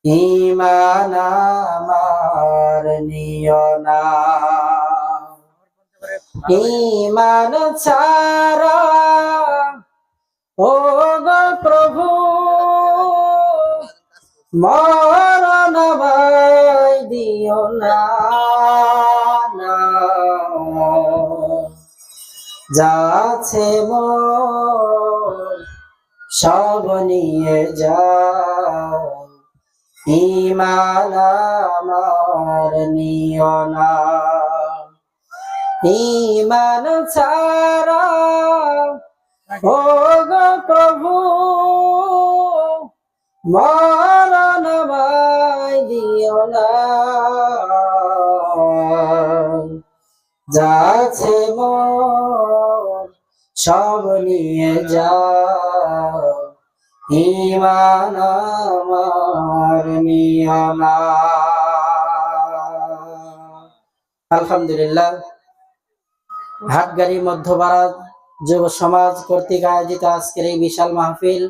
ঈমান আমার নিও না। ঈমান ছাড়া ও গো প্রভু মরণ ভাই দিও না, যাচ্ছে মোর সব নিয়ে যাও, ঈমান আমার নিও না। ঈমান ছাড়া ও গো প্রভু মরণ ভাই দিও না, যাচ্ছে মোর সব নিয়ে যাও, ঈমান আমার নিও না। আলহামদুলিল্লাহ, হাটগাড়ি মধ্যপাড়া যুব সমাজ কর্তৃক আয়োজিত আজকের এই বিশাল মাহফিল